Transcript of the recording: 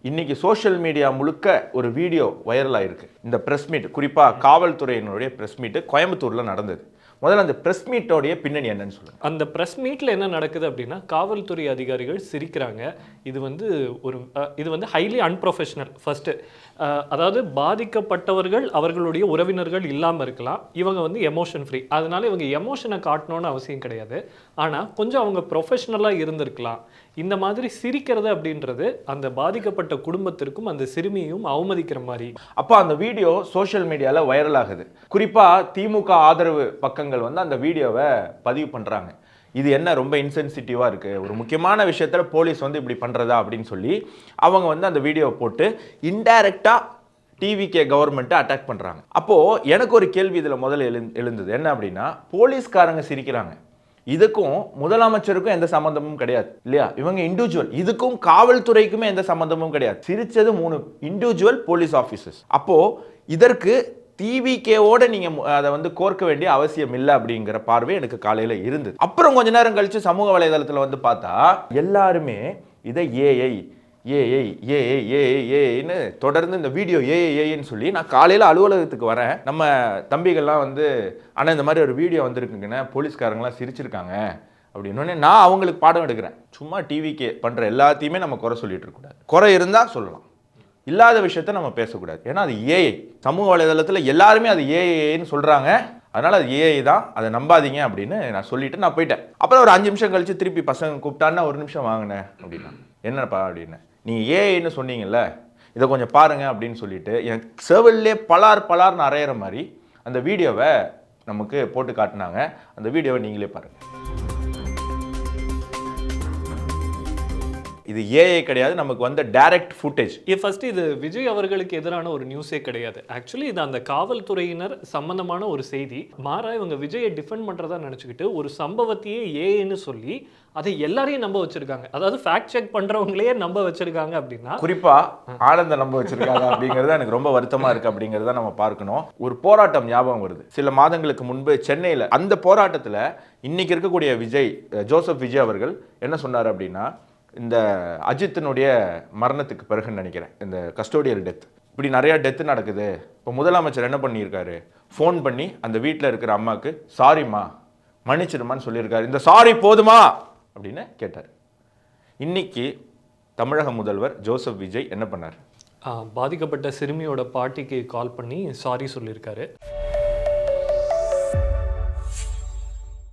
இன்னைக்கு social media முழுக்க ஒரு வீடியோ வைரலாக இருக்கு. இந்த பிரஸ் மீட், குறிப்பாக காவல்துறையினுடைய பிரஸ் மீட் கோயம்புத்தூரில் நடந்தது. முதல்ல அந்த பிரஸ் மீட்டோடைய பின்னணி என்னன்னு சொல்லுங்க. அந்த பிரஸ் மீட்ல என்ன நடக்குது அப்படின்னா, காவல்துறை அதிகாரிகள் சிரிக்கிறாங்க. இது வந்து ஹைலி அன்ப்ரொஃபஷனல். ஃபர்ஸ்ட் அதாவது பாதிக்கப்பட்டவர்கள் அவர்களுடைய உறவினர்கள் இல்லாமல் இருக்கலாம். இவங்க வந்து எமோஷன் ஃப்ரீ, அதனால இவங்க எமோஷனை காட்டணும்னு அவசியம் கிடையாது. ஆனால் கொஞ்சம் அவங்க ப்ரொஃபஷனலாக இருந்திருக்கலாம். இந்த மாதிரி சிரிக்கிறது அப்படின்றது அந்த பாதிக்கப்பட்ட குடும்பத்திற்கும் அந்த சிறுமியையும் அவமதிக்கிற மாதிரி. அப்போ அந்த வீடியோ சோஷியல் மீடியாவில் வைரல் ஆகுது. குறிப்பாக திமுக ஆதரவு பக்கங்கள் வந்து அந்த வீடியோவை பதிவு பண்ணுறாங்க. இது என்ன ரொம்ப இன்சென்சிட்டிவாக இருக்குது, ஒரு முக்கியமான விஷயத்தில் போலீஸ் வந்து இப்படி பண்ணுறதா அப்படின்னு சொல்லி அவங்க வந்து அந்த வீடியோவை போட்டு இன்டைரக்டாக டிவிகே கவர்மெண்ட்டை அட்டாக் பண்ணுறாங்க. அப்போது எனக்கு ஒரு கேள்வி இதில் முதல்ல எழுந்தது. என்ன அப்படின்னா, போலீஸ்காரங்க சிரிக்கிறாங்க, இதுக்கும் முதலமைச்சருக்கும் எந்த சம்பந்தமும் கிடையாது இல்லையா? இவங்க இண்டிவிஜுவல், இதுக்கும் காவல்துறைக்குமே எந்த சம்பந்தமும் கிடையாது. சிரிச்சது 3 இண்டிவிஜுவல் போலீஸ் ஆஃபீஸர்ஸ். அப்போ இதற்கு டிவிகேவோட நீங்க அதை வந்து கோர்க்க வேண்டிய அவசியம் இல்லை அப்படிங்கிற பார்வை எனக்கு காலையில இருந்தது. அப்புறம் கொஞ்ச நேரம் கழிச்சு சமூக வலைதளத்தில் வந்து பார்த்தா எல்லாருமே இதை ஏஐன்னு தொடர்ந்து இந்த வீடியோ ஏஐன்னு சொல்லி, நான் காலையில் அலுவலகத்துக்கு வரேன். நம்ம தம்பிகள்லாம் வந்து ஆனால் இந்த மாதிரி ஒரு வீடியோ வந்துருக்குங்கண்ணே, போலீஸ்காரங்களாம் சிரிச்சிருக்காங்க அப்படின்னு நான் அவங்களுக்கு பாடம் எடுக்கிறேன். சும்மா டிவிக்கே பண்ணுற எல்லாத்தையுமே நம்ம குறை சொல்லிட்டு இருக்கக்கூடாது. குறை இருந்தால் சொல்லலாம், இல்லாத விஷயத்த நம்ம பேசக்கூடாது. ஏன்னா அது ஏஐ. சமூக வலைதளத்தில் எல்லாருமே அது ஏஐன்னு சொல்கிறாங்க, அதனால் அது ஏஐ தான், அதை நம்பாதீங்க அப்படின்னு நான் சொல்லிட்டு நான் போயிட்டேன். அப்புறம் ஒரு 5 நிமிஷம் கழிச்சு திருப்பி பசங்க கூப்பிட்டான்னா, ஒரு நிமிஷம் வாங்கினேன் அப்படின்னா, என்னப்பா அப்படின்னு, நீங்கள் ஏஐன்னு சொன்னீங்கல்ல, இதை கொஞ்சம் பாருங்க அப்படின்னு சொல்லிட்டு என் செவல்லே பலார்னு அரையிற மாதிரி அந்த வீடியோவை நமக்கு போட்டு காட்டினாங்க. அந்த வீடியோவை நீங்களே பாருங்கள். இது ஏஐ கிடையாது, நமக்கு வந்து டைரக்ட் ஃபுட்டேஜ். ஃபர்ஸ்ட் இது விஜய் அவர்களுக்கு எதிரான ஒரு நியூஸே கிடையாது. ஆக்சுவலி இது அந்த காவல்துறையினர் சம்பந்தமான ஒரு செய்தி. மாறா இவங்க விஜயை டிஃபெண்ட் பண்றதா நினைச்சுக்கிட்டு ஒரு சம்பவத்தையே ஏன்னு சொல்லி அதை எல்லாரையும் நம்ப வச்சிருக்காங்க. அதாவது ஃபேக்ட் செக் பண்றவங்களே நம்ப வச்சிருக்காங்க அப்படின்னா, குறிப்பா ஆனந்த நம்ப வச்சிருக்காங்க அப்படிங்கிறது எனக்கு ரொம்ப வருத்தமா இருக்கு. அப்படிங்கிறத நம்ம பார்க்கணும். ஒரு போராட்டம் ஞாபகம் வருது சில மாதங்களுக்கு முன்பு சென்னையில். அந்த போராட்டத்தில் இன்னைக்கு இருக்கக்கூடிய ஜோசப் விஜய் அவர்கள் என்ன சொன்னார் அப்படின்னா, இந்த அஜித்தினுடைய மரணத்துக்கு பிறகுன்னு நினைக்கிறேன், இந்த கஸ்டோடியல் டெத், இப்படி நிறையா டெத்து நடக்குது. இப்போ முதலமைச்சர் என்ன பண்ணியிருக்காரு, ஃபோன் பண்ணி அந்த வீட்டில் இருக்கிற அம்மாவுக்கு சாரிம்மா மன்னிச்சிடுமான்னு சொல்லியிருக்காரு. இந்த சாரி போதுமா அப்படின்னு கேட்டார். இன்னைக்கு தமிழக முதல்வர் ஜோசப் விஜய் என்ன பண்ணார், பாதிக்கப்பட்ட சிறுமியோட பாட்டிக்கு கால் பண்ணி சாரி சொல்லியிருக்காரு.